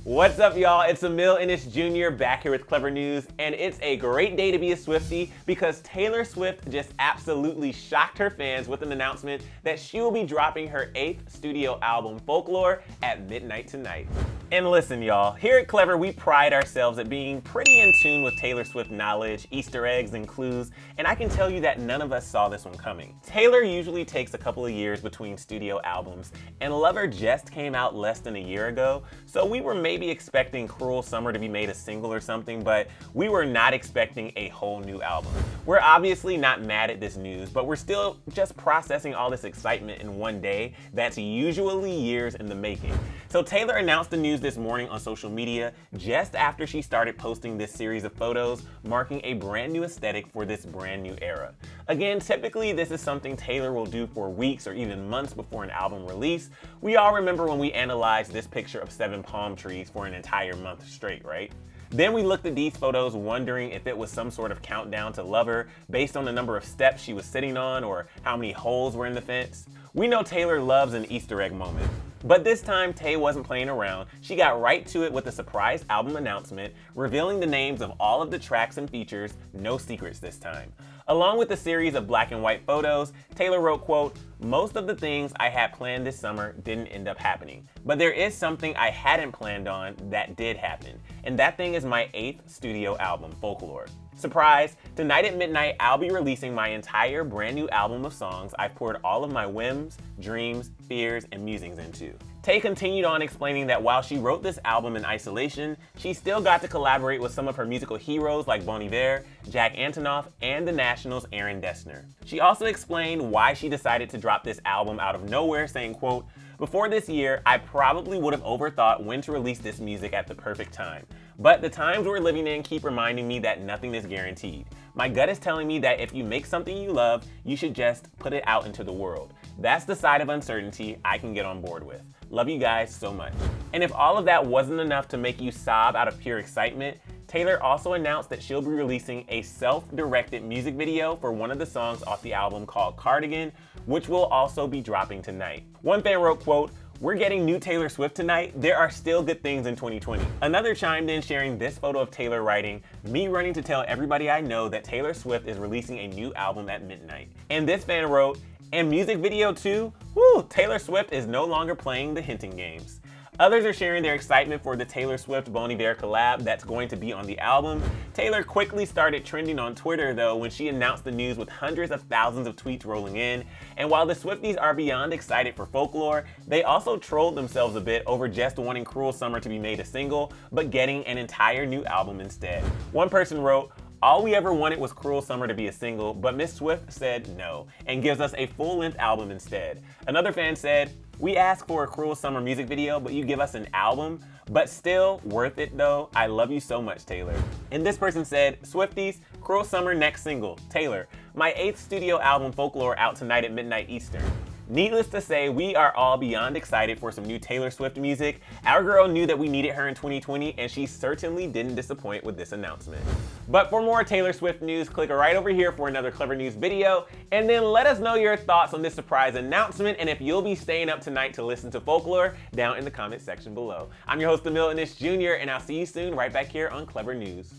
What's up, y'all? It's Emile Ennis Jr. back here with Clevver News, and it's a great day to be a Swiftie because Taylor Swift just absolutely shocked her fans with an announcement that she will be dropping her 8th studio album, Folklore, at midnight tonight. And listen, y'all, here at Clevver, we pride ourselves at being pretty in tune with Taylor Swift knowledge, Easter eggs, and clues, and I can tell you that none of us saw this one coming. Taylor usually takes a couple of years between studio albums, and Lover just came out less than a year ago, so we were maybe expecting Cruel Summer to be made a single or something, but we were not expecting a whole new album. We're obviously not mad at this news, but we're still just processing all this excitement in one day that's usually years in the making. So Taylor announced the news this morning on social media just after she started posting this series of photos marking a brand new aesthetic for this brand new era. Again, typically this is something Taylor will do for weeks or even months before an album release. We all remember when we analyzed this picture of 7 palm trees for an entire month straight, right? Then we looked at these photos wondering if it was some sort of countdown to Lover based on the number of steps she was sitting on or how many holes were in the fence. We know Taylor loves an Easter egg moment. But this time, Tay wasn't playing around. She got right to it with a surprise album announcement, revealing the names of all of the tracks and features, no secrets this time. Along with a series of black and white photos, Taylor wrote, quote, "Most of the things I had planned this summer didn't end up happening, but there is something I hadn't planned on that did happen, and that thing is my 8th studio album, Folklore. Surprise, tonight at midnight, I'll be releasing my entire brand new album of songs I've poured all of my whims, dreams, fears, and musings into." Tay continued on explaining that while she wrote this album in isolation, she still got to collaborate with some of her musical heroes like Bon Iver, Jack Antonoff, and The National's Aaron Dessner. She also explained why she decided to drop this album out of nowhere, saying, quote, "Before this year, I probably would have overthought when to release this music at the perfect time. But the times we're living in keep reminding me that nothing is guaranteed. My gut is telling me that if you make something you love, you should just put it out into the world. That's the side of uncertainty I can get on board with. Love you guys so much." And if all of that wasn't enough to make you sob out of pure excitement, Taylor also announced that she'll be releasing a self-directed music video for one of the songs off the album called Cardigan, which will also be dropping tonight. One fan wrote, quote, "We're getting new Taylor Swift tonight. There are still good things in 2020. Another chimed in sharing this photo of Taylor writing, "Me running to tell everybody I know that Taylor Swift is releasing a new album at midnight." And this fan wrote, "And music video too? Woo, Taylor Swift is no longer playing the hinting games." Others are sharing their excitement for the Taylor Swift-Bon Iver collab that's going to be on the album. Taylor quickly started trending on Twitter though when she announced the news with hundreds of thousands of tweets rolling in. And while the Swifties are beyond excited for Folklore, they also trolled themselves a bit over just wanting Cruel Summer to be made a single, but getting an entire new album instead. One person wrote, "All we ever wanted was Cruel Summer to be a single, but Miss Swift said no, and gives us a full-length album instead." Another fan said, "We asked for a Cruel Summer music video, but you give us an album? But still, worth it though. I love you so much, Taylor." And this person said, "Swifties, Cruel Summer next single, Taylor. My 8th studio album, Folklore, out tonight at midnight Eastern." Needless to say, we are all beyond excited for some new Taylor Swift music. Our girl knew that we needed her in 2020, and she certainly didn't disappoint with this announcement. But for more Taylor Swift news, click right over here for another Clevver News video, and then let us know your thoughts on this surprise announcement, and if you'll be staying up tonight to listen to Folklore down in the comment section below. I'm your host, Emile Ennis Jr., and I'll see you soon right back here on Clevver News.